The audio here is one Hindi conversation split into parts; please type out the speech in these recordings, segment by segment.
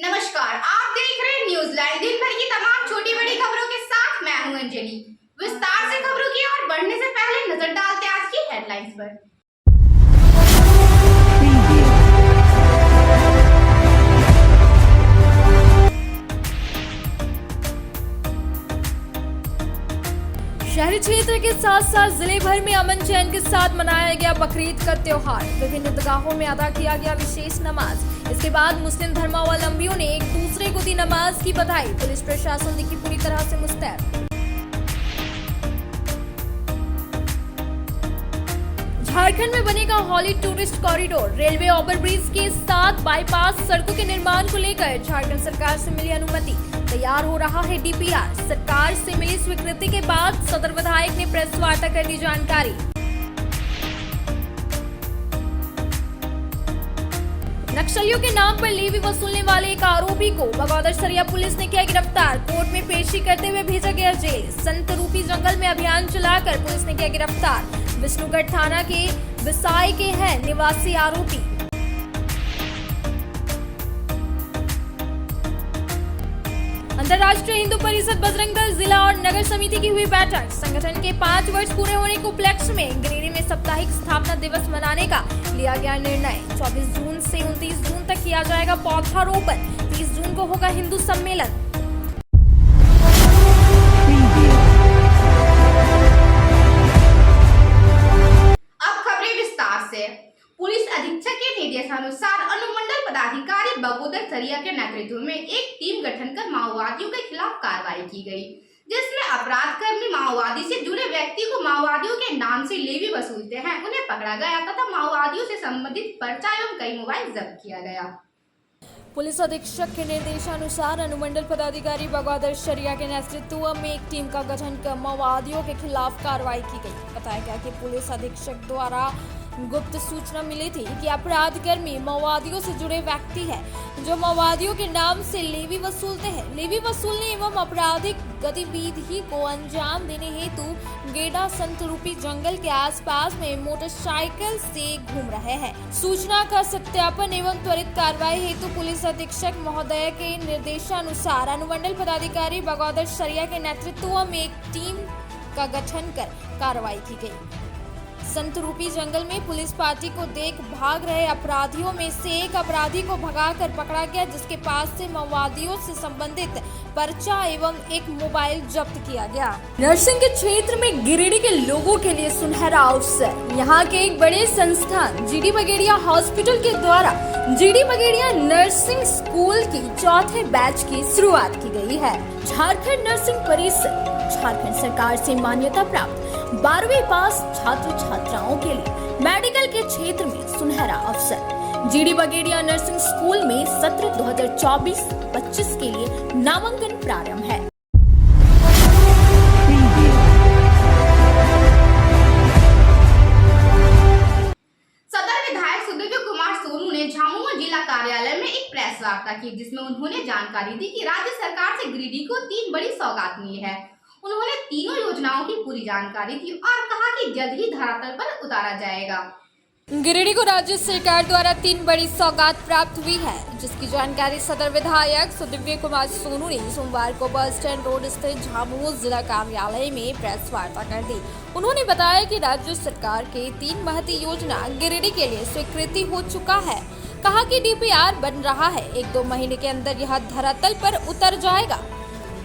नमस्कार, आप देख रहे हैं न्यूजीलैंड। दिन भर की तमाम छोटी बड़ी खबरों के साथ मैं हूं अंजलि। विस्तार से खबरों की ओर बढ़ने से पहले नजर डालते हैं आज की हेडलाइंस पर। शहरी क्षेत्र के साथ साथ जिले भर में अमन चैन के साथ मनाया गया बकरीद का त्योहार। विभिन्न ईदगाहों में अदा किया गया विशेष नमाज। इसके बाद मुस्लिम धर्मावलंबियों ने एक दूसरे को दी नमाज की बधाई। पुलिस प्रशासन दिखी पूरी तरह से मुस्तैद। झारखंड में बनेगा हॉली टूरिस्ट कॉरिडोर। रेलवे ओवरब्रिज के साथ बाईपास सड़कों के निर्माण को लेकर झारखंड सरकार से मिली अनुमति। तैयार हो रहा है डीपीआर। सरकार से मिली स्वीकृति के बाद सदर विधायक ने प्रेस वार्ता कर दी जानकारी। नक्सलियों के नाम पर लेवी वसूलने वाले एक आरोपी को बगौदर सरिया पुलिस ने किया गिरफ्तार। कोर्ट में पेशी करते हुए भेजा गया जेल। संत रूपी जंगल में अभियान चलाकर पुलिस ने किया गिरफ्तार। विष्णुगढ़ थाना के विसाई के हैं निवासी आरोपी। अंतर्राष्ट्रीय हिंदू परिषद बजरंग दल जिला और नगर समिति की हुई बैठक। संगठन के 5 वर्ष पूरे होने के उपलक्ष्य में गिरिडीह में साप्ताहिक स्थापना दिवस मनाने का लिया गया निर्णय। 24 जून से 29 जून तक किया जाएगा पौधारोपण। 30 जून को होगा हिंदू सम्मेलन। अब खबरें विस्तार से। पुलिस अधीक्षक के निर्देशानुसार अनुमंडल पदाधिकारी बगोदर सरिया के नेतृत्व में एक टीम गठन कर माओवादियों के खिलाफ कार्रवाई की गई, जिसमें अपराध कर्मी माओवादी से जुड़े व्यक्ति को माओवादियों के नाम से लेवी वसूलते हैं उन्हें पकड़ा गया तथा माओवादियों से संबंधित पर्चा एवं कई मोबाइल जब्त किया गया। पुलिस अधीक्षक के निर्देशानुसार अनुमंडल पदाधिकारी बगौदर सरिया के नेतृत्व में एक टीम का गठन कर माओवादियों के खिलाफ कार्रवाई की गई। बताया गया कि पुलिस अधीक्षक द्वारा गुप्त सूचना मिली थी कि अपराध कर्मी माओवादियों से जुड़े व्यक्ति हैं जो माओवादियों के नाम से लेवी वसूलते हैं। लेवी वसूलने एवं आपराधिक गतिविधि को अंजाम देने हेतु गेडा संत रूपी जंगल के आसपास में मोटरसाइकिल से घूम रहे हैं। सूचना का सत्यापन एवं त्वरित कार्रवाई हेतु पुलिस अधीक्षक महोदय के निर्देशानुसार अनुमंडल पदाधिकारी बगौदर सरिया के नेतृत्व में एक टीम का गठन कर कार्रवाई की गई। संत रूपी जंगल में पुलिस पार्टी को देख भाग रहे अपराधियों में से एक अपराधी को भगाकर पकड़ा गया, जिसके पास से माओवादियों से संबंधित पर्चा एवं एक मोबाइल जब्त किया गया। नर्सिंग के क्षेत्र में गिरिडीह के लोगों के लिए सुनहरा अवसर। यहाँ के एक बड़े संस्थान जीडी बगेड़िया हॉस्पिटल के द्वारा जीडी बगेड़िया नर्सिंग स्कूल की 4थे बैच की शुरुआत की गई है। झारखंड नर्सिंग परिषद झारखंड सरकार से मान्यता प्राप्त 12वीं पास छात्र छात्राओं के लिए मेडिकल के क्षेत्र में सुनहरा अवसर। जीडी बगेड़िया नर्सिंग स्कूल में सत्र 2024-25 के लिए नामांकन प्रारंभ है। सदर विधायक सुदीव्य कुमार सोनू ने झामुमो जिला कार्यालय में एक प्रेस वार्ता की, जिसमें उन्होंने जानकारी दी कि राज्य सरकार से गिरिडीह को 3 बड़ी सौगात मिली है। उन्होंने तीनों योजनाओं की पूरी जानकारी दी और कहा कि जल्द ही धरातल पर उतारा जाएगा। गिरिडीह को राज्य सरकार द्वारा 3 बड़ी सौगात प्राप्त हुई है, जिसकी जानकारी सदर विधायक सुदीव्य कुमार सोनू ने सोमवार को बस स्टैंड रोड स्थित झामुमो जिला कार्यालय में प्रेस वार्ता कर दी। उन्होंने बताया कि राज्य सरकार के 3 महती योजना गिरिडीह के लिए स्वीकृति हो चुका है। कहा कि डीपीआर बन रहा है, 1-2 महीने के अंदर यह धरातल पर उतर जाएगा।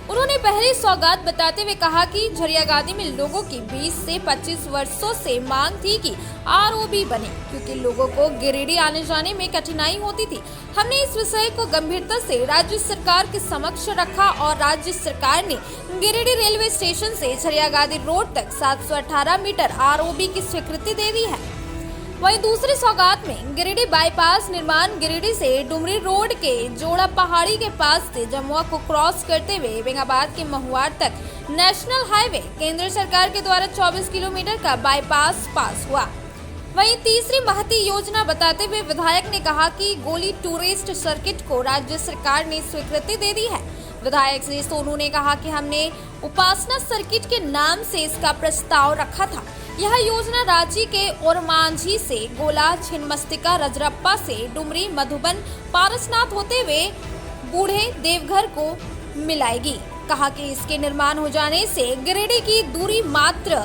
उन्होंने पहली सौगात बताते हुए कहा कि झरियागादी में लोगों की 20 से 25 वर्षों से मांग थी कि आरओबी बने, क्योंकि लोगों को गिरिडीह आने जाने में कठिनाई होती थी। हमने इस विषय को गंभीरता से राज्य सरकार के समक्ष रखा और राज्य सरकार ने गिरिडीह रेलवे स्टेशन से झरियागादी रोड तक 718 मीटर आरओबी की स्वीकृति दे दी है। वहीं दूसरी सौगात में गिरिडीह बाईपास निर्माण गिरिडीह से डुमरी रोड के जोड़ा पहाड़ी के पास से जमुआ को क्रॉस करते हुए बेंगाबाद के महुआर तक नेशनल हाईवे केंद्र सरकार के द्वारा 24 किलोमीटर का बाईपास पास हुआ। वहीं तीसरी महती योजना बताते हुए विधायक ने कहा कि गोली टूरिस्ट सर्किट को राज्य सरकार ने स्वीकृति दे दी है। विधायक श्री सोनू ने कहा कि हमने उपासना सर्किट के नाम से इसका प्रस्ताव रखा था। यह योजना रांची के ओरमांझी से गोला, छिन्नमस्तिका, रजरप्पा से डुमरी, मधुबन, पारसनाथ होते हुए बूढ़े देवघर को मिलाएगी। कहा कि इसके निर्माण हो जाने से गिरिडीह की दूरी मात्र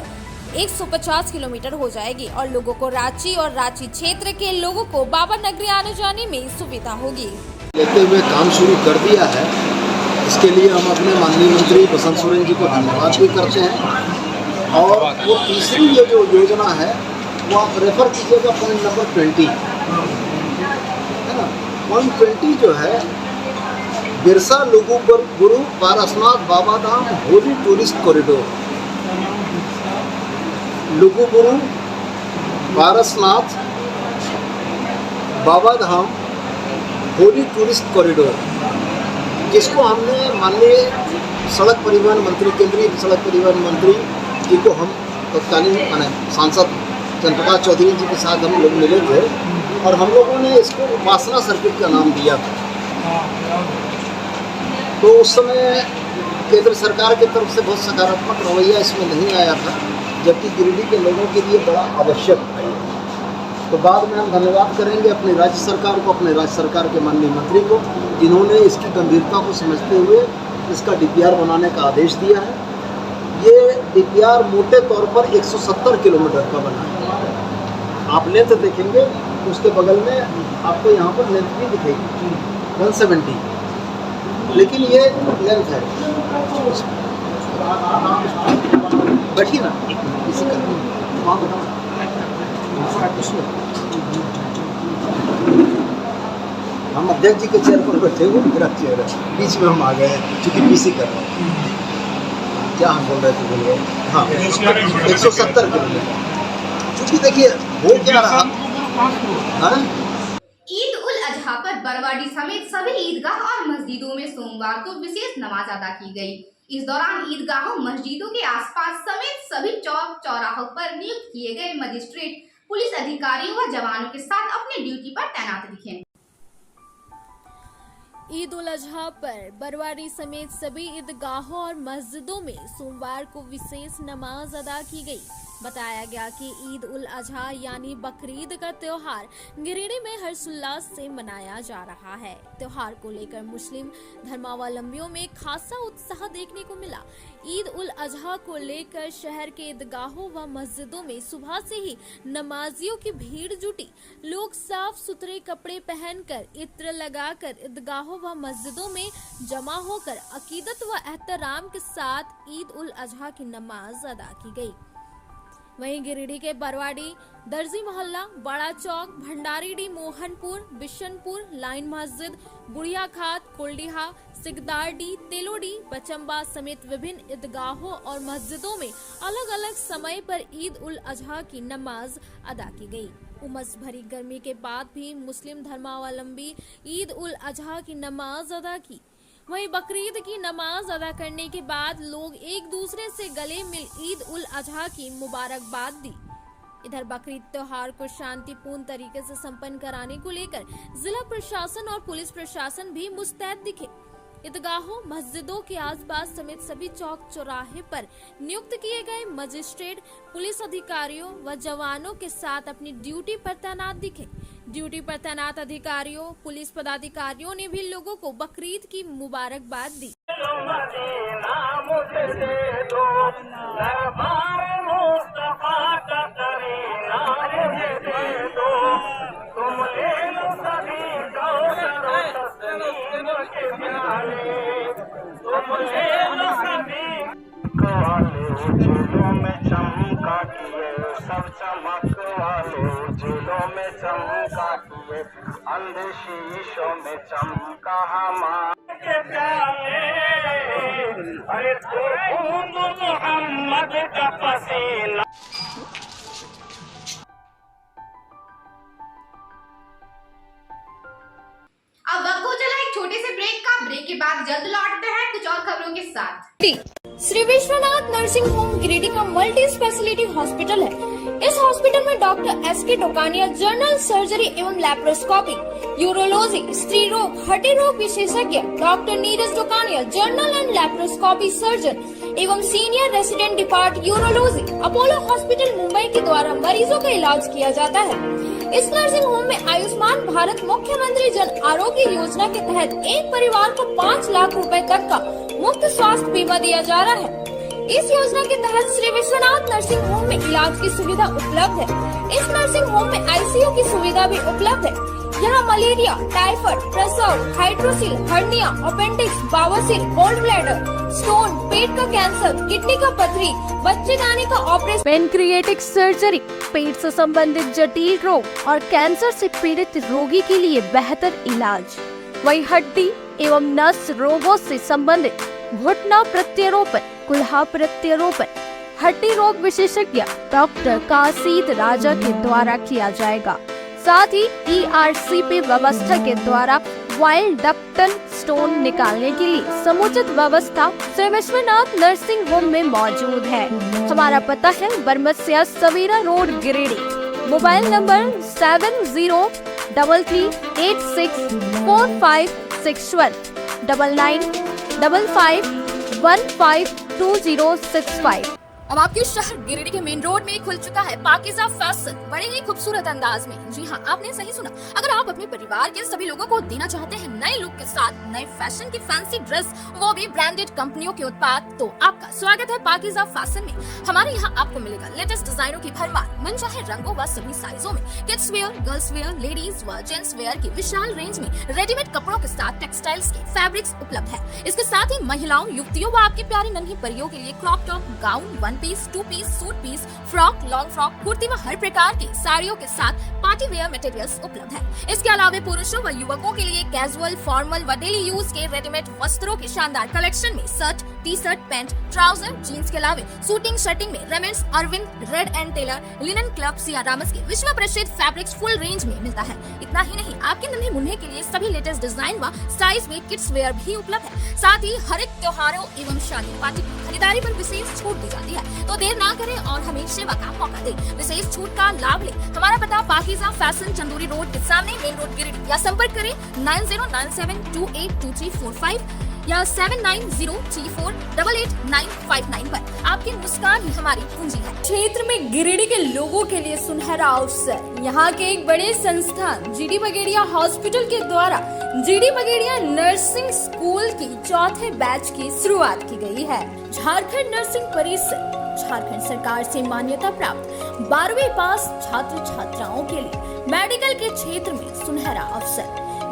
150 किलोमीटर हो जाएगी और लोगों को रांची और रांची क्षेत्र के लोगों को बाबा नगरी आने जाने में सुविधा होगी। लेते हुए काम शुरू कर दिया है, इसके लिए हम अपने माननीय मंत्री बसंत सोरेन जी को धन्यवाद भी करते हैं। और वो तीसरी ये जो योजना है वो आप रेफर कीजिएगा पॉइंट नंबर 20, है ना। पॉइंट 20 जो है बिरसा लोगों पर गुरु पारसनाथ बाबा धाम होली टूरिस्ट कॉरिडोर, लुगु गुरु पारसनाथ बाबा धाम होली टूरिस्ट कॉरिडोर, जिसको हमने माननीय सड़क परिवहन मंत्री, केंद्रीय सड़क परिवहन मंत्री जी को हम तत्कालीन सांसद चंद्रप्रकाश चौधरी जी के साथ हम लोग मिले थे और हम लोगों ने इसको उपासना सर्किट का नाम दिया था। तो उस समय केंद्र सरकार की तरफ से बहुत सकारात्मक रवैया इसमें नहीं आया था, जबकि गिरिडीह के लोगों के लिए बड़ा आवश्यक है। तो बाद में हम धन्यवाद करेंगे अपनी राज्य सरकार को, अपने राज्य सरकार के माननीय मंत्री को, जिन्होंने इसकी गंभीरता को समझते हुए इसका डीपीआर बनाने का आदेश दिया है। ये डीपीआर मोटे तौर पर 170 किलोमीटर का बना है। आप लेंथ देखेंगे तो उसके बगल में आपको यहाँ पर लेंथ भी दिखेगी 170, लेकिन ये लेंथ है। बैठिए ना, इसी का हम अध्यक्ष जी के चेयर पर बैठे हुए, मेरा चेयर है, बीच में हम आ गए क्योंकि पीसी कर रहे हैं। क्या हम बोल रहे थे, बोलिए। हाँ, 170 किलोमीटर। क्योंकि देखिए वो क्या रहा, ईद उल अजहा पर बरवाडी समेत सभी ईदगाह और मस्जिदों में सोमवार को विशेष नमाज अदा की गई। इस दौरान ईदगाहों, मस्जिदों के आसपास समेत सभी चौक चौराहों पर नियुक्त किए गए मजिस्ट्रेट पुलिस अधिकारियों व जवानों के साथ अपनी ड्यूटी पर तैनात दिखे। ईद उल अजहा पर बरवाडी समेत सभी ईदगाहों और मस्जिदों में सोमवार को विशेष नमाज अदा की गई। बताया गया कि ईद उल अजहा यानी बकरीद का त्योहार गिरिडीह में हर्षोल्लास से मनाया जा रहा है। त्योहार को लेकर मुस्लिम धर्मावलंबियों में खासा उत्साह देखने को मिला। ईद उल अजहा को लेकर शहर के ईदगाहों व मस्जिदों में सुबह से ही नमाजियों की भीड़ जुटी। लोग साफ सुथरे कपड़े पहनकर, इत्र लगाकर ईदगाहों व मस्जिदों में जमा होकर अकीदत व एहतराम के साथ ईद उल अजहा की नमाज अदा की गई। वहीं गिरिडीह के बरवाडी, दर्जी मोहल्ला, बड़ा चौक, भंडारीडीह, मोहनपुर, बिशनपुर, लाइन मस्जिद, बुढ़िया खात, कुलडीहा, सिकदारडी, तेलोडी, बचम्बा समेत विभिन्न ईदगाहों और मस्जिदों में अलग अलग समय पर ईद उल अजहा की नमाज अदा की गई। उमस भरी गर्मी के बाद भी मुस्लिम धर्मावलंबी ईद उल अजहा की नमाज अदा की। वहीं बकरीद की नमाज अदा करने के बाद लोग एक दूसरे से गले मिल ईद उल अजहा की मुबारकबाद दी। इधर बकरीद त्योहार को शांतिपूर्ण तरीके से संपन्न कराने को लेकर जिला प्रशासन और पुलिस प्रशासन भी मुस्तैद दिखे। ईदगाहों, मस्जिदों के आसपास समेत सभी चौक चौराहे पर नियुक्त किए गए मजिस्ट्रेट पुलिस अधिकारियों व जवानों के साथ अपनी ड्यूटी पर तैनात दिखे। ड्यूटी पर तैनात अधिकारियों, पुलिस पदाधिकारियों ने भी लोगों को बकरीद की मुबारकबाद दी। उजलों में चमका किए, सब चमक वाले उजलों में चमका किए, अंधे शीशों में चमका हमारे प्याले। अरे तो मोहम्मद का पसीना। अब वक्त हो चला एक छोटे से ब्रेक का। ब्रेक के बाद जल्द लौटते हैं कुछ और खबरों के साथ। श्री विश्वनाथ नर्सिंग होम गिरिडीह का मल्टी स्पेशलिटी हॉस्पिटल है। इस हॉस्पिटल में doctor S K. Dokania general surgery एवं लैप्रोस्कोपी, यूरोलॉजी, स्त्री रोग, हड्डी रोग विशेषज्ञ, doctor Neeraj Dokania general and laparoscopy surgeon एवं senior resident depart urology, Apollo hospital Mumbai के द्वारा मरीजों का इलाज किया जाता है। इस नर्सिंग होम में आयुष्मान भारत मुख्यमंत्री जन आरोग्य योजना के तहत एक परिवार को 5 लाख रुपए तक का मुफ्त स्वास्थ्य बीमा दिया जा रहा है। इस योजना के तहत श्री विश्वनाथ नर्सिंग होम में इलाज की सुविधा उपलब्ध है। इस नर्सिंग होम में आईसीयू की सुविधा भी उपलब्ध है। यहाँ मलेरिया, टाइफाइड, प्रसव, हाइड्रोसिल, हर्निया, अपेंडिक्स, बवासीर, गोल्ड ब्लैडर, स्टोन, पेट का कैंसर, किडनी का पथरी, बच्चेदानी का ऑपरेशन, पेनक्रिएटिक सर्जरी, पेट से संबंधित जटिल रोग और कैंसर से पीड़ित रोगी के लिए बेहतर इलाज। वही हड्डी एवं नस रोगों से संबंधित घुटना प्रत्यारोपण, कुल्हा प्रत्यारोपण, हड्डी रोग विशेषज्ञ डॉक्टर कासिद राजा के द्वारा किया जाएगा। साथ ही ERCP व्यवस्था के द्वारा वाइल्ड डक्टल स्टोन निकालने के लिए समुचित व्यवस्था श्री विश्वनाथ नर्सिंग होम में मौजूद है। हमारा पता है Baramsia Savera road Giridih. Mobile number 7033864561 9955152065। अब आपके शहर गिरिडीह के मेन रोड में खुल चुका है पाकिज़ा फैशन बड़े ही खूबसूरत अंदाज में। जी हाँ, आपने सही सुना। अगर आप अपने परिवार के सभी लोगों को देना चाहते हैं नए लुक के साथ नए फैशन की फैंसी ड्रेस, वो भी ब्रांडेड कंपनियों के उत्पाद, तो आपका स्वागत है पाकिज़ा फैशन में। हमारे यहाँ आपको मिलेगा लेटेस्ट डिजाइनों की भरमार, मनचाहे रंगों व सभी साइजों में, kids wear, girls wear, ladies व जेंट्स वेयर की विशाल रेंज में रेडीमेड कपड़ों के साथ टेक्सटाइल्स के फैब्रिक्स उपलब्ध है। इसके साथ ही महिलाओं, युवतियों व आपकी प्यारी नन्ही परियों के लिए crop top, gown, 1 piece, 2 piece, suit piece, frock, long frock, kurti व हर प्रकार की साड़ियों के साथ पार्टी वेयर मटेरियल्स उपलब्ध है। इसके अलावा पुरुषों व युवकों के लिए कैजुअल, फॉर्मल व डेली यूज के रेडीमेड वस्त्रों के शानदार कलेक्शन में shirt, T shirt, pant, trouser, jeans के अलावा शूटिंग शर्टिंग में Raymonds, Arvind, Red and Taylor, linen Club, Siyarams के विश्व प्रसिद्ध फैब्रिक्स फुल रेंज में मिलता है। इतना ही नहीं, आपके नन्हे मुन्ने के लिए सभी लेटेस्ट डिजाइन व साइज में किड्स वेयर भी उपलब्ध है। साथ ही हर एक त्योहारों एवं शादी पार्टी की खरीदारी पर विशेष छूट दी जाती है। तो देर ना करें और हमें सेवा का मौका दें, विशेष छूट का लाभ लें। हमारा पता पाकिज़ा फैशन, चंदूरी रोड के सामने, मेन रोड गिरिडीह, या संपर्क करें 9097282345 या 7903488959 पर। आपकी मुस्कान ही हमारी पूंजी है। क्षेत्र में गिरिडीह के लोगों के लिए सुनहरा अवसर। यहाँ के एक बड़े संस्थान GD बगेड़िया हॉस्पिटल के द्वारा GD बगेड़िया नर्सिंग स्कूल की 4थे बैच की शुरुआत की गई है। झारखंड नर्सिंग परिषद झारखंड सरकार से मान्यता प्राप्त 12वीं पास छात्र छात्राओं के लिए मेडिकल के क्षेत्र में सुनहरा अवसर।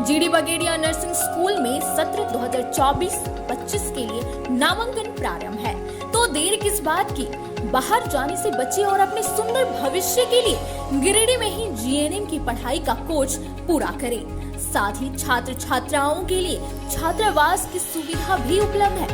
GD बगेड़िया नर्सिंग स्कूल में सत्र 2024-25 के लिए नामांकन प्रारंभ है। तो देर किस बात की, बाहर जाने से बचे और अपने सुंदर भविष्य के लिए गिरिडीह में ही GNM की पढ़ाई का कोर्स पूरा करें। साथ ही छात्र छात्राओं के लिए छात्रावास की सुविधा भी उपलब्ध है।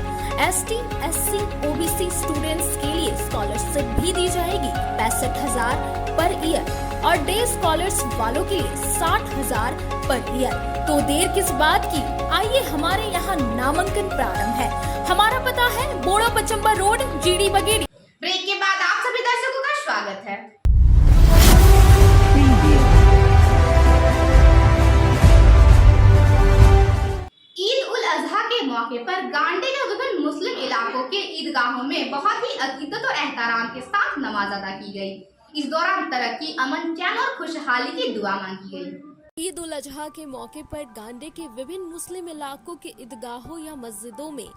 ST, SC, OBC स्टूडेंट्स के लिए स्कॉलरशिप भी दी जाएगी 65,000 पर ईयर और डे स्कॉलर्स वालों के लिए 60,000 पर ईयर। तो देर किस बात की, आइए हमारे यहाँ नामांकन प्रारंभ है। हमारा पता है Boda Pachamba road, GD Bagedia. Break के बाद आप सभी दर्शकों का स्वागत है। ईद उल अजहा के मौके पर गांडी के विभिन्न मुस्लिम इलाकों के ईदगाहों में बहुत ही अकीदत और एहतराम के साथ नमाज अदा की गई। इस दौरान तरक्की, अमन, चैन और खुशहाली की दुआ मांगी गई। ईद उल अजहा के मौके पर गांडी के विभिन्न मुस्लिम इलाकों के ईदगाहों या मस्जिदों में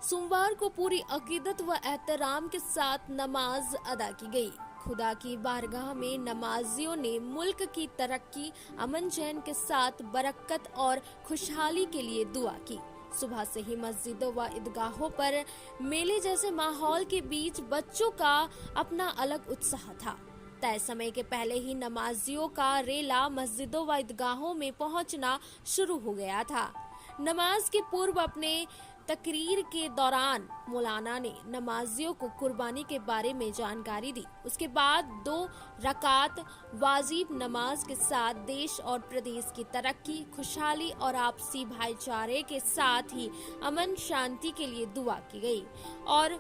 सोमवार को पूरी अकीदत व एहतराम के साथ नमाज अदा की गई। खुदा की बारगाह में नमाजियों ने मुल्क की तरक्की, अमन चैन के साथ बरकत और खुशहाली के लिए दुआ की। सुबह से ही मस्जिदों व ईदगाहों पर मेले जैसे माहौल के बीच बच्चों का अपना अलग उत्साह था। तय समय के पहले ही नमाजियों का रेला मस्जिदों व ईदगाहों में पहुंचना शुरू हो गया था। नमाज के पूर्व अपने तकरीर के दौरान मौलाना ने नमाजियों को कुर्बानी के बारे में जानकारी दी। उसके बाद 2 रकात वाजिब नमाज के साथ देश और प्रदेश की तरक्की, खुशहाली और आपसी भाईचारे के साथ ही अमन शांति के लिए दुआ की गई और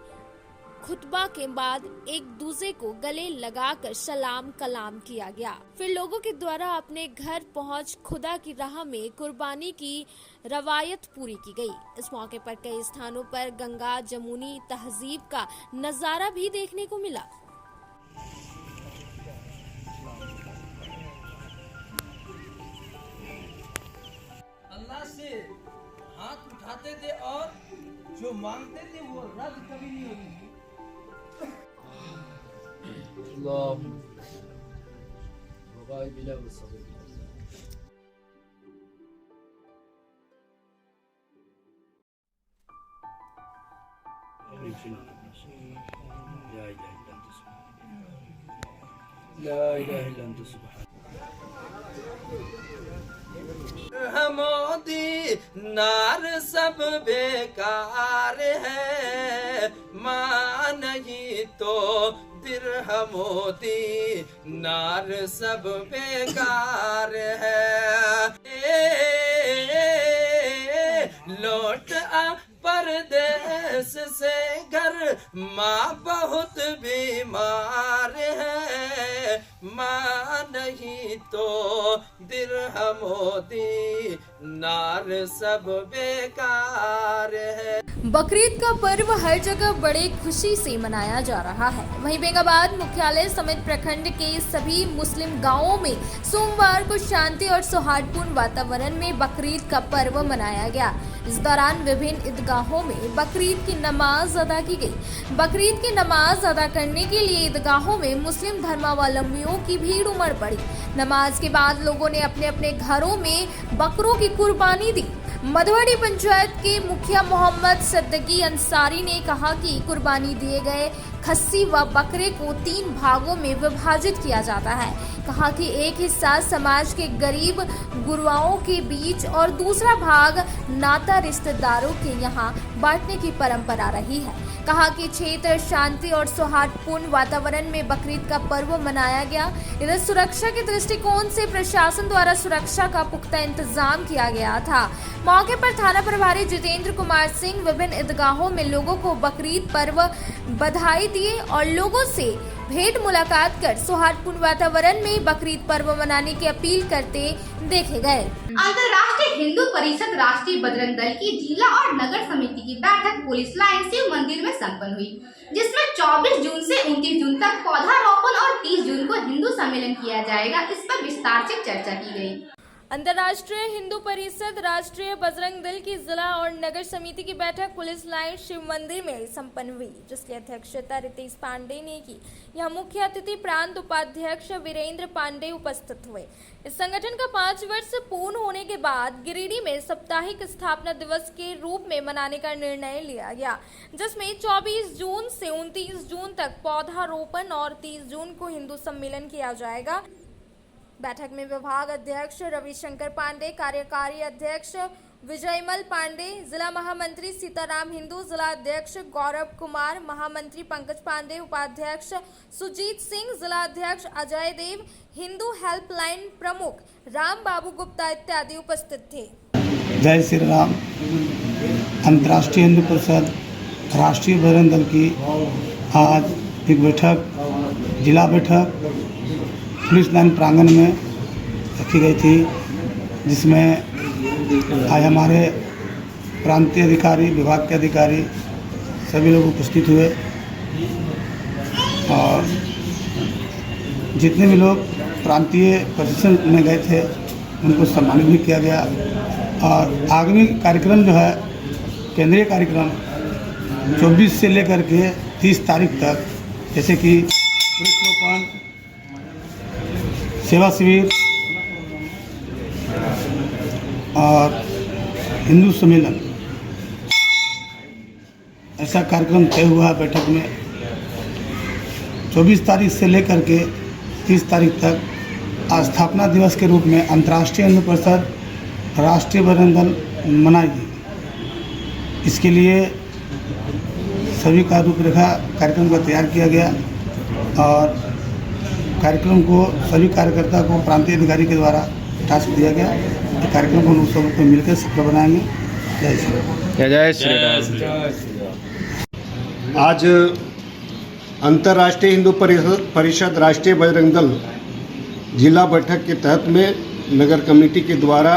खुतबा के बाद एक दूसरे को गले लगाकर सलाम कलाम किया गया। फिर लोगों के द्वारा अपने घर पहुंच खुदा की राह में कुर्बानी की रवायत पूरी की गई। इस मौके पर कई स्थानों पर गंगा जमुनी तहजीब का नजारा भी देखने को मिला। से हाथ उठाते थे और जो मांगते थे वो रद्द कभी नहीं होती थी। मोदी नार सब बेकार है, मां नहीं तो दिरह मोदी नार सब बेकार है। लौट आ परदेश से घर, माँ बहुत बीमार है, माँ नहीं तो दिरह मोदी नार सब बेकार है। बकरीद का पर्व हर जगह बड़े खुशी से मनाया जा रहा है। वहीं बेंगाबाद मुख्यालय समेत प्रखंड के सभी मुस्लिम गांवों में सोमवार को शांति और सौहार्दपूर्ण वातावरण में बकरीद का पर्व मनाया गया। इस दौरान विभिन्न ईदगाहों में बकरीद की नमाज अदा की गई। बकरीद की नमाज अदा करने के लिए ईदगाहों में मुस्लिम धर्मावलंबियों की भीड़ उमड़ पड़ी। नमाज के बाद लोगों ने अपने अपने घरों में बकरों की कुर्बानी दी। मधुवाड़ी पंचायत के मुखिया मोहम्मद सिद्दीकी अंसारी ने कहा कि कुर्बानी दिए गए खस्सी व बकरे को 3 भागों में विभाजित किया जाता है। कहा कि एक हिस्सा समाज के गरीब गुरुआओं के बीच और दूसरा भाग नाता रिश्तेदारों के यहाँ बांटने की परंपरा रही है। कहा कि क्षेत्र शांति और सौहार्दपूर्ण वातावरण में बकरीद का पर्व मनाया गया। इधर सुरक्षा के दृष्टिकोण से प्रशासन द्वारा सुरक्षा का पुख्ता इंतजाम किया गया था। मौके पर थाना प्रभारी जितेंद्र कुमार सिंह विभिन्न ईदगाहों में लोगों को बकरीद पर्व बधाई दिए और लोगों से भेंट मुलाकात कर सौहार्दपूर्ण वातावरण में बकरीद पर्व मनाने की अपील करते देखे गए। अंतर्राष्ट्रीय हिंदू परिषद राष्ट्रीय बजरंग दल की जिला और नगर समिति की बैठक पुलिस लाइन शिव मंदिर में संपन्न हुई, जिसमें 24 जून से 29 जून तक पौधारोपण और 30 जून को हिंदू सम्मेलन किया जाएगा। इस पर विस्तार से चर्चा की गई। अंतर्राष्ट्रीय हिंदू परिषद राष्ट्रीय बजरंग दल की जिला और नगर समिति की बैठक पुलिस लाइन शिव मंदिर में संपन्न हुई, जिसकी अध्यक्षता रितेश पांडे ने की। यह मुख्य अतिथि प्रांत उपाध्यक्ष वीरेंद्र पांडे उपस्थित हुए। इस संगठन का 5 वर्ष पूर्ण होने के बाद गिरिडीह में साप्ताहिक स्थापना दिवस के रूप में मनाने का निर्णय लिया गया, जिसमें 24 जून से 29 जून तक पौधारोपण और 30 जून को हिंदू सम्मेलन किया जाएगा। बैठक में विभाग अध्यक्ष रविशंकर पांडे, कार्यकारी अध्यक्ष विजयमल पांडे, जिला महामंत्री सीताराम हिंदू, जिला अध्यक्ष गौरव कुमार, महामंत्री पंकज पांडे, उपाध्यक्ष सुजीत सिंह, जिला अध्यक्ष अजय देव, हिंदू हेल्पलाइन प्रमुख राम बाबू गुप्ता इत्यादि उपस्थित थे। जय श्री राम। अंतर्राष्ट्रीय हिंदू परिषद राष्ट्रीय बजरंग दल की आज एक बैठक, जिला बैठक पुलिस लाइन प्रांगण में रखी गई थी, जिसमें आज हमारे प्रांतीय अधिकारी, विभाग के अधिकारी सभी लोग उपस्थित हुए और जितने भी लोग प्रांतीय प्रशिक्षण में गए थे उनको सम्मानित भी किया गया। और आगामी कार्यक्रम जो है, केंद्रीय कार्यक्रम 24 से लेकर के 30 तारीख तक, जैसे कि वृक्षारोपण, सेवा शिविर और हिंदू सम्मेलन, ऐसा कार्यक्रम तय हुआ है। बैठक में 24 तारीख से लेकर के 30 तारीख तक स्थापना दिवस के रूप में अंतर्राष्ट्रीय हिंदू परिषद राष्ट्रीय बजरंग दल मनाएगी। इसके लिए सभी का रूपरेखा कार्यक्रम का तैयार किया गया और कार्यक्रम को सभी कार्यकर्ता को प्रांतीय अधिकारी के द्वारा टास्क दिया गया। तो कार्यक्रम को हम सब मिलकर सफल बनाएंगे। जय श्री राम। जय श्री राम। आज अंतर्राष्ट्रीय हिंदू परिषद राष्ट्रीय बजरंग दल जिला बैठक के तहत में नगर कमेटी के द्वारा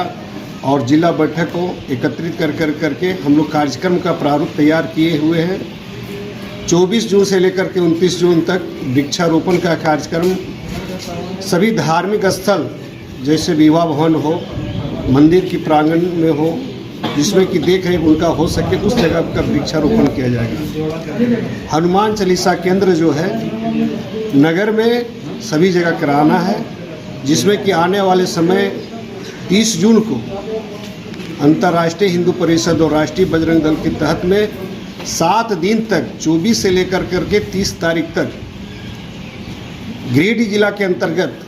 और जिला बैठक को एकत्रित करके हम लोग कार्यक्रम का प्रारूप तैयार किए हुए हैं। 24 जून से लेकर के 29 जून तक वृक्षारोपण का कार्यक्रम सभी धार्मिक स्थल जैसे विवाह भवन हो, मंदिर की प्रांगण में हो, जिसमें कि देख रेख उनका हो सके, उस जगह का वृक्षारोपण किया जाएगा। हनुमान चालीसा केंद्र जो है नगर में सभी जगह कराना है, जिसमें कि आने वाले समय 30 जून को अंतर्राष्ट्रीय हिंदू परिषद और राष्ट्रीय बजरंग दल के तहत में 7 दिन तक 24 से लेकर करके 30 तारीख तक गिरिडीह जिला के अंतर्गत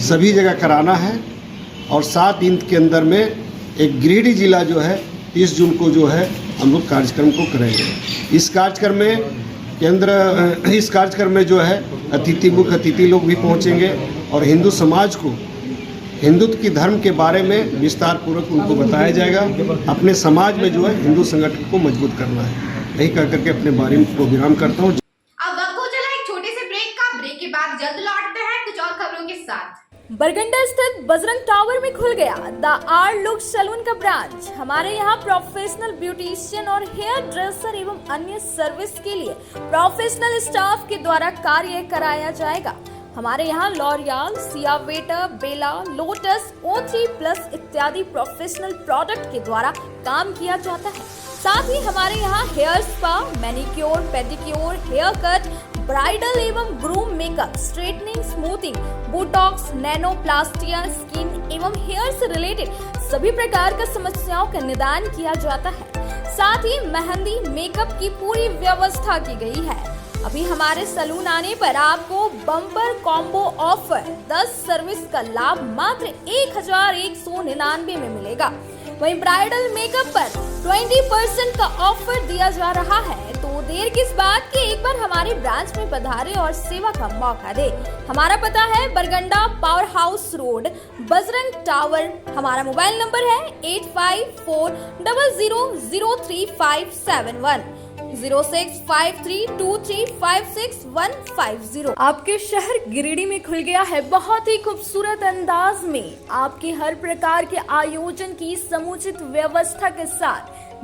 सभी जगह कराना है। और 7 दिन के अंदर में एक गिरिडीह जिला जो है 30 जून को जो है हम लोग कार्यक्रम को करेंगे। इस कार्यक्रम में जो है मुख्य अतिथि लोग भी पहुंचेंगे और हिंदू समाज को हिंदुत्व की धर्म के बारे में विस्तार पूर्वक उनको बताया जाएगा। अपने समाज में जो है हिंदू संगठन को मजबूत करना है। यही कह करके अपने बारे में को विराम करता हूँ। अब वक्त हो चला एक छोटे से ब्रेक का। ब्रेक के बाद जल्द लौटते हैं कुछ और खबरों के साथ। बरगंडा स्थित बजरंग टावर में खुल गया द आर लुक सैलून का ब्रांच। हमारे यहाँ प्रोफेशनल ब्यूटिशियन और हेयर ड्रेसर एवं अन्य सर्विस के लिए प्रोफेशनल स्टाफ के द्वारा कार्य कराया जाएगा। हमारे यहाँ लॉरियल, सियावेटर, बेला, लोटस, O3+ इत्यादि प्रोफेशनल प्रोडक्ट के द्वारा काम किया जाता है। साथ ही हमारे यहाँ hair spa, manicure, pedicure, hair cut, bridal एवं groom makeup, straightening, smoothing, botox, nanoplastia, skin एवं हेयर से रिलेटेड सभी प्रकार का समस्याओं का निदान किया जाता है। साथ ही मेहंदी, मेकअप की पूरी व्यवस्था की गई है। अभी हमारे सलून आने पर आपको बम्पर कॉम्बो ऑफर 10 सर्विस का लाभ मात्र 1199 में मिलेगा। वहीं ब्राइडल मेकअप पर 20% का ऑफर दिया जा रहा है। तो देर किस बात की, एक बार हमारे ब्रांच में पधारे और सेवा का मौका दे। हमारा पता है Barganda power house road, Bajrang tower. हमारा मोबाइल नंबर है 8540003571 065323565150। आपके शहर गिरिडीह में खुल गया है बहुत ही खूबसूरत अंदाज में आपके हर प्रकार के आयोजन की समुचित व्यवस्था के साथ,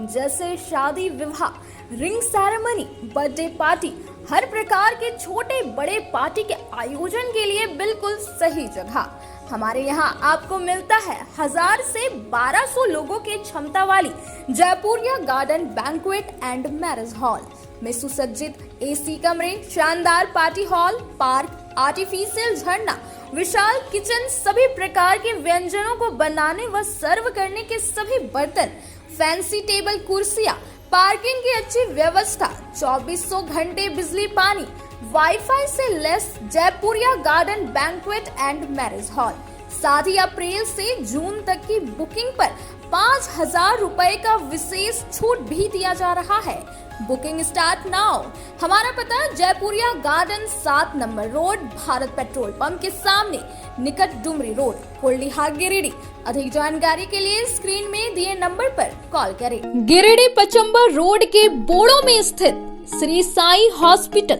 जैसे शादी, विवाह, रिंग सेरेमनी, बर्थडे पार्टी, हर प्रकार के छोटे बड़े पार्टी के आयोजन के लिए बिल्कुल सही जगह। हमारे यहाँ आपको मिलता है 1000 से 1200 लोगों के क्षमता वाली Jaipuria garden banquet and marriage hall में सुसज्जित AC कमरे, शानदार पार्टी हॉल, पार्क, आर्टिफिशियल झरना, विशाल किचन, सभी प्रकार के व्यंजनों को बनाने व सर्व करने के सभी बर्तन, फैंसी टेबल, कुर्सियां, पार्किंग की अच्छी व्यवस्था, 2400 घंटे बिजली पानी, वाईफाई से less Jaipuria garden banquet and marriage hall. साथ ही अप्रैल से जून तक की बुकिंग पर 5000 रुपए का विशेष छूट भी दिया जा रहा है। Booking start now. हमारा पता Jaipuria garden 7 number road, Bharat petrol pump के सामने, निकट डुमरी रोड, कोल्डिहा, गिरिडीह। अधिक जानकारी के लिए स्क्रीन में दिए नंबर पर कॉल करें। गिरिडीह पचम्बा रोड के बोड़ो में स्थित श्री साई हॉस्पिटल।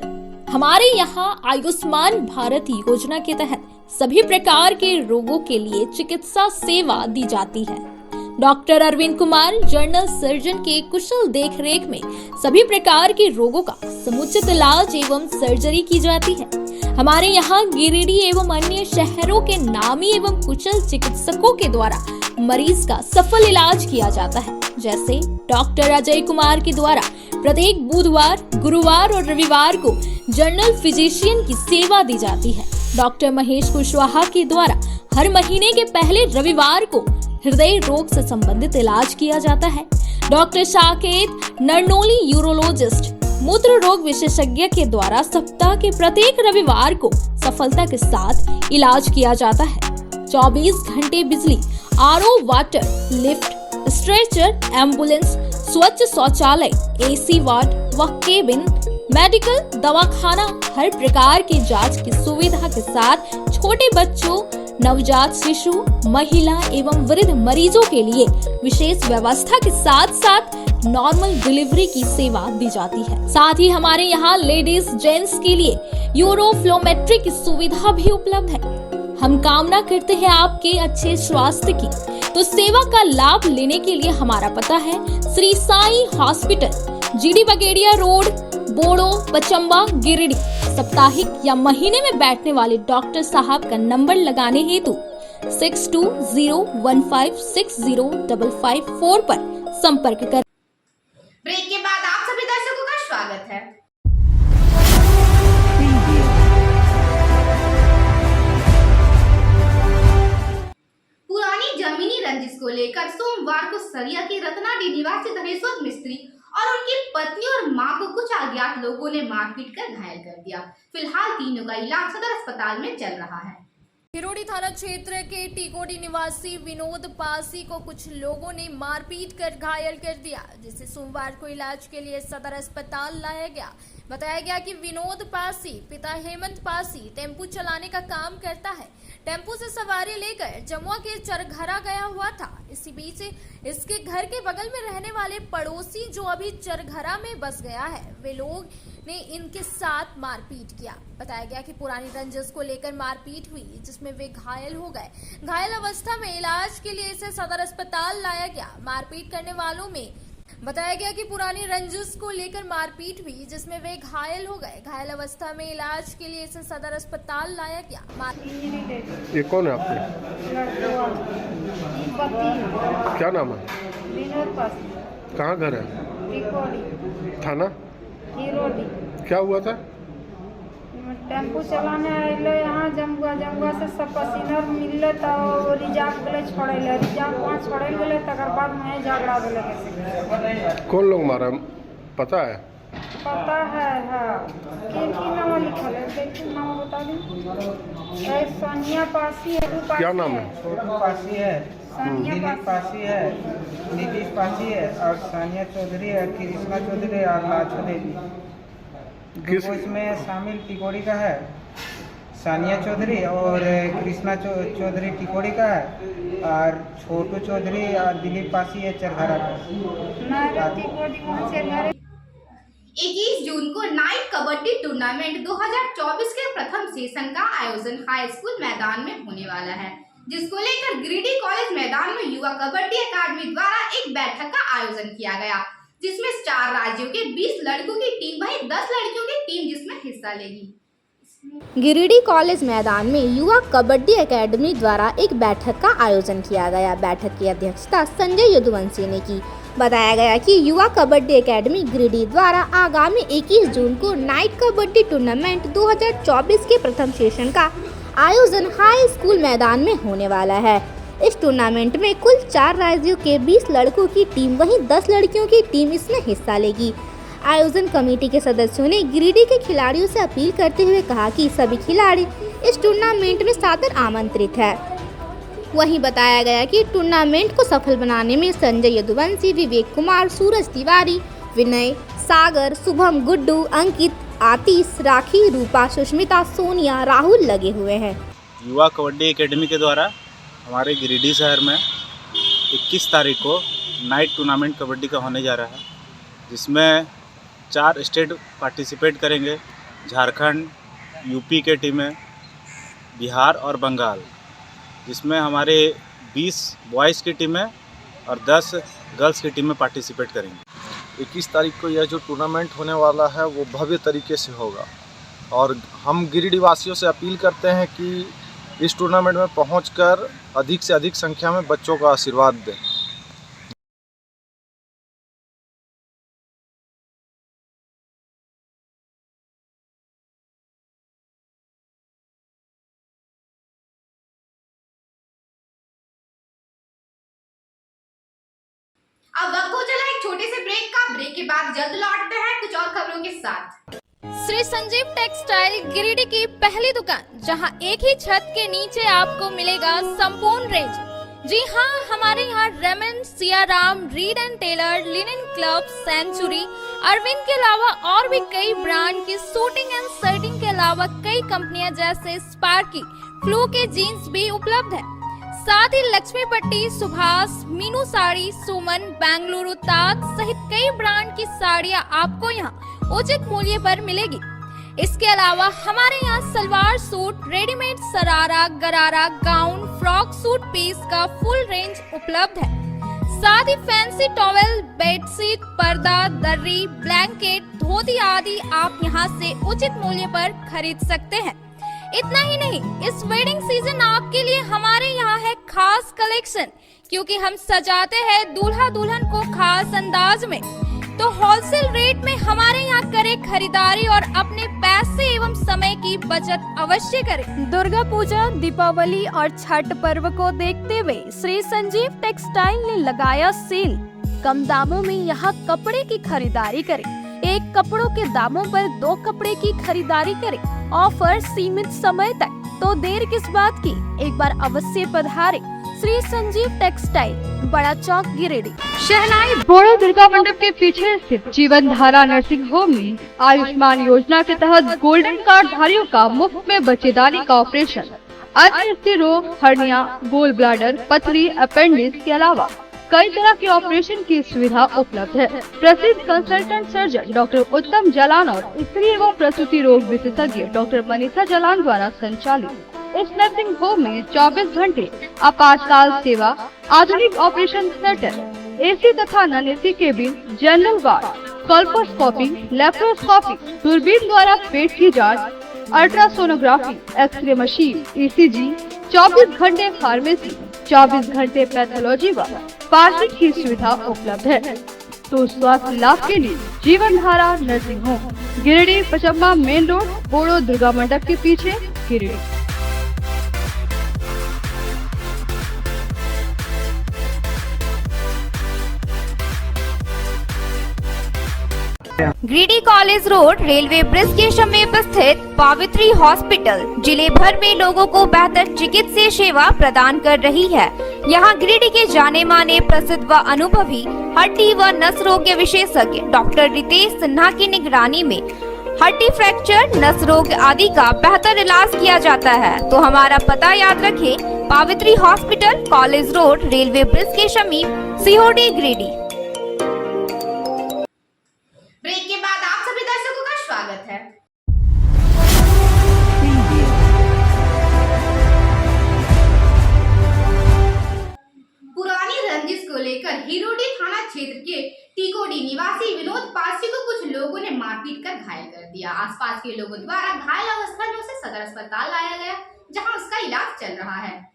हमारे यहाँ आयुष्मान भारत योजना के तहत सभी प्रकार के रोगों के लिए चिकित्सा सेवा दी जाती है। Doctor Arvind Kumar, general surgeon के कुशल देखरेख में सभी प्रकार के रोगों का समुचित इलाज एवं सर्जरी की जाती है। हमारे यहाँ गिरिडीह एवं अन्य शहरों के नामी एवं कुशल चिकित्सकों के द्वारा मरीज का सफल इलाज किया जाता है। जैसे डॉक्टर अजय कुमार के द्वारा प्रत्येक बुधवार, गुरुवार और रविवार को जनरल फिजिशियन की सेवा दी जाती है। डॉक्टर महेश कुशवाहा के द्वारा हर महीने के पहले रविवार को हृदय रोग से संबंधित इलाज किया जाता है। डॉक्टर साकेत नरनोली यूरोलॉजिस्ट मूत्र रोग विशेषज्ञ के द्वारा सप्ताह के प्रत्येक रविवार को सफलता के साथ इलाज किया जाता है। 24 घंटे बिजली, RO water, lift, stretcher, ambulance, स्वच्छ शौचालय, AC वार्ड व केबिन, मेडिकल, दवाखाना, हर प्रकार की जांच की सुविधा के साथ छोटे बच्चों, नवजात शिशु, महिला एवं वृद्ध मरीजों के लिए विशेष व्यवस्था के साथ साथ नॉर्मल डिलीवरी की सेवा दी जाती है। साथ ही हमारे यहाँ लेडीज जेंट्स के लिए यूरोफ्लोमेट्री की सुविधा भी उपलब्ध है। हम कामना करते हैं आपके अच्छे स्वास्थ्य की, तो सेवा का लाभ लेने के लिए हमारा पता है Shri Sai hospital, GD Bagedia road, Bodo, Pachamba, Giridih. साप्ताहिक या महीने में बैठने वाले डॉक्टर साहब का नंबर लगाने हेतु 6201560554 पर संपर्क करें। ब्रेक के बाद आप सभी दर्शकों का स्वागत है। पुरानी जमीनी रंजिश को लेकर सोमवार को सरिया के रत्नाडी निवासी धनेश्वर मिस्त्री और उनकी पत्नी और मां को कुछ अज्ञात लोगों ने मारपीट कर घायल कर दिया। फिलहाल तीनों का इलाज सदर अस्पताल में चल रहा है। गिरोडी थाना क्षेत्र के टिकोडी निवासी विनोद पासी को कुछ लोगों ने मारपीट कर घायल कर दिया, जिसे सोमवार को इलाज के लिए सदर अस्पताल लाया गया। बताया गया कि विनोद पासी पिता हेमंत पासी टेम्पू चलाने का काम करता है। टेम्पू से सवारी लेकर जमुआ के चरघरा गया हुआ था। इसी बीच इसके घर के बगल में रहने वाले पड़ोसी जो अभी चरघरा में बस गया है, वे लोग ने इनके साथ मारपीट किया। बताया गया कि पुरानी रंजिश को लेकर मारपीट हुई, जिसमें वे घायल हो गए। घायल अवस्था में इलाज के लिए इसे सदर अस्पताल लाया गया। मारपीट करने वालों में बताया गया कि पुरानी रंजिश को लेकर मारपीट हुई, जिसमें वे घायल हो गए। घायल अवस्था में इलाज के लिए इसे सदर अस्पताल लाया गया। ये कौन है आपके? क्या नाम है? कहाँ घर है? थाना? क्या हुआ था? टेम्पू चलाने आइलो यहाँ जमुआ से सब पसीनर मिलले तो रिजार्व गले छोड़े रिजार्व वहाँ छोड़े गए तकर बाद में झगड़ा दिले। कौन लोग मारा पता है? पता है की नाम लिखल है, देखिए नाम बता दी। सोनिया पासी है। क्या नाम है? पासी है, दिलीप पासी है, नीतीश पासी है और सानिया चौधरी है, कृष्णा चौधरी और लाछो देवी। इसमें शामिल टिकोड़ी का है, सानिया चौधरी और कृष्णा चौधरी टिकोड़ी का है और छोटू चौधरी और दिलीप पासी है चरघरा का। 21 जून को नाइट कबड्डी टूर्नामेंट 2024 के प्रथम सेशन का आयोजन हाई स्कूल मैदान में होने वाला है, जिसको लेकर गिरिडीह कॉलेज मैदान में युवा कबड्डी अकादमी द्वारा एक बैठक का आयोजन किया गया, जिसमें 4 राज्यों के 20 लड़कों की टीम वही 10 लड़कियों की टीम जिसमें हिस्सा लेगी। गिरिडीह कॉलेज मैदान में युवा कबड्डी एकेडमी द्वारा एक बैठक का आयोजन किया गया। बैठक की अध्यक्षता संजय यदुवंशी ने की। बताया गया कि युवा कबड्डी एकेडमी गिरिडीह द्वारा आगामी 21 जून को नाइट कबड्डी टूर्नामेंट 2024 के प्रथम सेशन का आयोजन हाई स्कूल मैदान में होने वाला है। इस टूर्नामेंट में कुल 4 राज्यों के 20 लड़कों की टीम वहीं 10 लड़कियों की टीम इसमें हिस्सा लेगी। आयोजन कमेटी के सदस्यों ने गिरिडीह के खिलाड़ियों से अपील करते हुए कहा कि सभी खिलाड़ी इस टूर्नामेंट में सादर आमंत्रित है। वहीं बताया गया कि टूर्नामेंट को सफल बनाने में संजय यदुवंशी, विवेक कुमार, सूरज तिवारी, विनय, सागर, शुभम, गुड्डू, अंकित, आतिश, राखी, रूपा, सुष्मिता, सोनिया, राहुल लगे हुए हैं। युवा कबड्डी एकेडमी के द्वारा हमारे गिरिडीह शहर में 21 तारीख को नाइट टूर्नामेंट कबड्डी का होने जा रहा है, जिसमें 4 स्टेट पार्टिसिपेट करेंगे, झारखंड, यूपी के टीमें, बिहार और बंगाल, जिसमें हमारे 20 बॉयज़ की टीमें और 10 गर्ल्स की टीमें पार्टिसिपेट करेंगी। 21 तारीख को यह जो टूर्नामेंट होने वाला है वो भव्य तरीके से होगा और हम गिरिडीह वासियों से अपील करते हैं कि इस टूर्नामेंट में पहुंचकर अधिक से अधिक संख्या में बच्चों का आशीर्वाद दें। अब वक्त हो चला एक छोटे से ब्रेक का। ब्रेक के बाद जल्द लौटते हैं कुछ और खबरों के साथ। श्री संजीव टेक्सटाइल गिरिडीह की पहली दुकान, जहां एक ही छत के नीचे आपको मिलेगा संपूर्ण रेंज। जी हाँ, हमारे यहाँ Raymond, Siyaram, Reid and Taylor, linen club, Century, Arvind के अलावा और भी कई ब्रांड की शूटिंग एंड शर्टिंग के अलावा कई कंपनियां जैसे स्पार्की, फ्लू के जीन्स भी उपलब्ध है। साथ ही लक्ष्मी पट्टी, सुभाष, मीनू साड़ी, सुमन, बेंगलुरु ताज सहित कई ब्रांड की साड़ियां आपको यहाँ उचित मूल्य पर मिलेगी। इसके अलावा हमारे यहाँ सलवार सूट, रेडीमेड सरारा, गरारा, गाउन, फ्रॉक सूट पीस का फुल रेंज उपलब्ध है। साथ ही फैंसी टॉवेल, बेडशीट, पर्दा, दर्री, ब्लैंकेट, धोती आदि आप यहाँ से उचित मूल्य पर खरीद सकते हैं। इतना ही नहीं, इस वेडिंग सीजन आपके लिए हमारे यहाँ है खास कलेक्शन, क्योंकि हम सजाते हैं दूल्हा दुल्हन को खास अंदाज में। तो होलसेल रेट में हमारे यहाँ करें खरीदारी और अपने पैसे एवं समय की बचत अवश्य करें। दुर्गा पूजा, दीपावली और छठ पर्व को देखते हुए श्री संजीव टेक्सटाइल ने लगाया सेल। कम दामों में यहाँ कपड़े की खरीदारी करें। एक कपड़ों के दामों पर 2 कपड़े की खरीदारी करें। ऑफर सीमित समय तक, तो देर किस बात की, एक बार अवश्य पधारें। श्री संजीव टेक्सटाइल, बड़ा चौक, गिरिडीह। शहनाई बोड़ो दुर्गा मंडप के पीछे स्थित जीवन धारा नर्सिंग होम में आयुष्मान योजना के तहत गोल्डन कार्ड धारियों का मुफ्त में बच्चेदानी का ऑपरेशन, अन्य स्थिर रोग, हर्निया, गोल ब्लैडर, पथरी, अपेंडिक्स के अलावा कई तरह के ऑपरेशन की सुविधा उपलब्ध है। प्रसिद्ध कंसल्टेंट सर्जन डॉक्टर उत्तम जलान और स्त्री एवं प्रसूति रोग विशेषज्ञ डॉक्टर मनीषा जलान द्वारा संचालित इस नर्सिंग होम में 24 घंटे आपातकाल सेवा, आधुनिक ऑपरेशन थिएटर, एसी तथा non AC cabin, general ward, colposcopy, laparoscopy, दूरबीन द्वारा पेट की जांच, अल्ट्रासोनोग्राफी, एक्सरे मशीन, ईसीजी, 24 घंटे फार्मेसी, 24 घंटे पैथोलॉजी व पार्किंग की सुविधा उपलब्ध है। तो स्वास्थ्य लाभ के लिए Jeevan Dhara nursing home, Giridih, Pachamba main road, Bodo Durga Mandap के पीछे, Giridih. Giridih college road, railway bridge के समीप स्थित पावित्री हॉस्पिटल जिले भर में लोगों को बेहतर चिकित्सीय सेवा प्रदान कर रही है। यहाँ गिरिडीह के जाने माने, प्रसिद्ध व अनुभवी हड्डी व नस रोग विशेषज्ञ डॉक्टर रितेश सिन्हा की निगरानी में हड्डी फ्रैक्चर, नस रोग आदि का बेहतर इलाज किया जाता है। तो हमारा पता याद रखें, Pavitri hospital, college road, railway bridge के समीप, सीओडी, गिरिडीह। ब्रेक के बाद आप सभी दर्शकों का स्वागत है। पुरानी रंजिश को लेकर हिरोडी थाना क्षेत्र के टिकोडी निवासी विनोद पासी को कुछ लोगों ने मारपीट कर घायल कर दिया। आसपास के लोगों द्वारा घायल अवस्था में उसे सदर अस्पताल लाया गया, जहां उसका इलाज चल रहा है।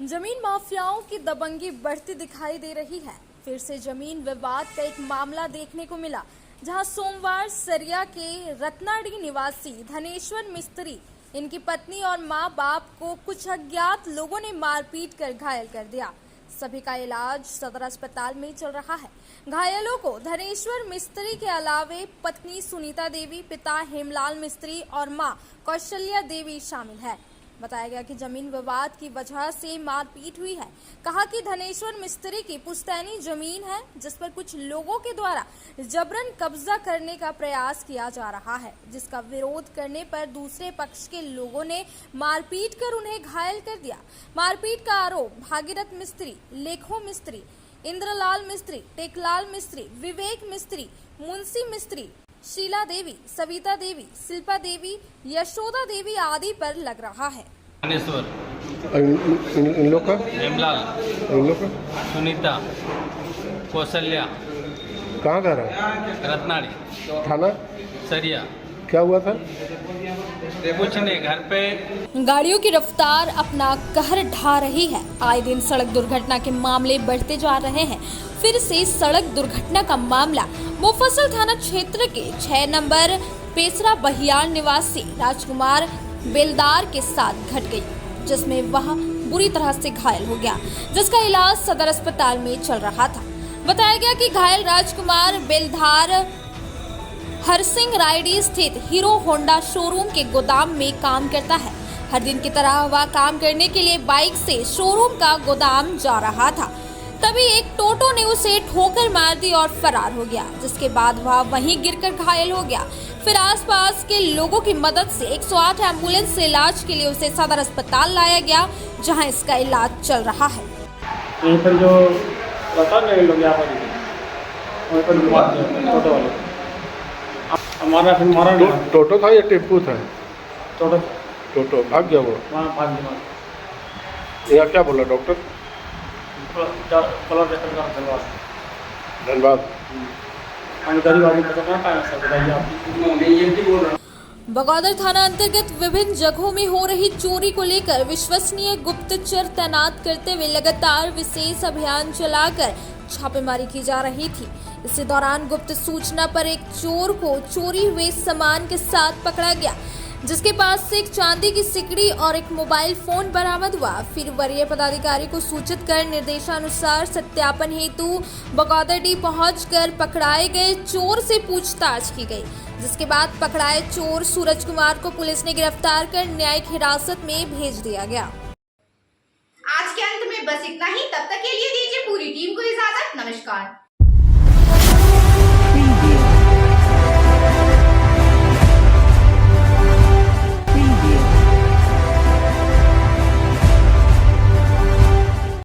जमीन माफियाओं की दबंगी बढ़ती दिखाई दे रही है। फिर से जमीन विवाद का एक मामला देखने को मिला, जहां सोमवार सरिया के रत्नाडी निवासी धनेश्वर मिस्त्री, इनकी पत्नी और मां बाप को कुछ अज्ञात लोगों ने मारपीट कर घायल कर दिया। सभी का इलाज सदर अस्पताल में चल रहा है। घायलों को धनेश्वर मिस्त्री के अलावे पत्नी सुनीता देवी, पिता हेमलाल मिस्त्री और मां कौशल्या देवी शामिल है। बताया गया कि जमीन विवाद की वजह से मारपीट हुई है। कहा कि धनेश्वर मिस्त्री की पुश्तैनी जमीन है, जिस पर कुछ लोगों के द्वारा जबरन कब्जा करने का प्रयास किया जा रहा है, जिसका विरोध करने पर दूसरे पक्ष के लोगों ने मारपीट कर उन्हें घायल कर दिया। मारपीट का आरोप भागीरथ मिस्त्री, लेखो मिस्त्री, इंद्रलाल मिस्त्री, टेकलाल मिस्त्री, विवेक मिस्त्री, मुंशी मिस्त्री, शीला देवी, सविता देवी, शिल्पा देवी, यशोदा देवी आदि पर लग रहा है। इन लोग का हेमलाल, इन लोग का सुनीता, कौशल्या, कहाँ का रहा है? रत्नाड़ी, थाना सरिया। क्या हुआ था? कुछ नहीं, घर पे गाड़ियों की रफ्तार अपना कहर ढा रही है। आए दिन सड़क दुर्घटना के मामले बढ़ते जा रहे हैं। फिर से सड़क दुर्घटना का मामला मुफस्सिल थाना क्षेत्र के 6 नंबर पेसरा बहियार निवासी राजकुमार बेलदार के साथ घट गई, जिसमें वह बुरी तरह से घायल हो गया, जिसका इलाज सदर अस्पताल में चल रहा था। बताया गया कि घायल राजकुमार बेलदार हरसिंह रायडी स्थित हीरो होंडा शोरूम के गोदाम में काम करता है। हर दिन की तरह वह काम करने के लिए बाइक से शोरूम का गोदाम जा रहा था। तभी एक टोटो ने उसे ठोकर मार दी और फरार हो गया, जिसके बाद वह वहीं गिरकर घायल हो गया। फिर आसपास के लोगों की मदद से 108 एम्बुलेंस से इलाज के लिए उसे सदर अस्पताल लाया गया, जहां इसका इलाज चल रहा है। यहीं पर जो रहता है लोग यहाँ पर वहीं पर टोटो वाले हमारा फिर मारा टोटो था या टेम्पू था? टोटो टोटो भाग गया वो? वहाँ भाग गया। यहाँ क्या बोला डॉक्टर? धन्यवाद। गरीब आदमी को बताइए आप। बगौदर थाना अंतर्गत विभिन्न जगहों में हो रही चोरी को लेकर विश्वसनीय गुप्तचर तैनात करते हुए लगातार विशेष अभियान चलाकर छापेमारी की जा रही थी। इसी दौरान गुप्त सूचना पर एक चोर को चोरी हुए सामान के साथ पकड़ा गया, जिसके पास से एक चांदी की सिकड़ी और एक मोबाइल फोन बरामद हुआ। फिर वरीय पदाधिकारी को सूचित कर निर्देशानुसार सत्यापन हेतु बगौदरडीह पहुंचकर पकड़ाए गए चोर से पूछताछ की गई, जिसके बाद पकड़ाए चोर सूरज कुमार को पुलिस ने गिरफ्तार कर न्यायिक हिरासत में भेज दिया गया। आज के अंत में बस इतना ही। तब तक के लिए दीजिए पूरी टीम को इजाजत। नमस्कार।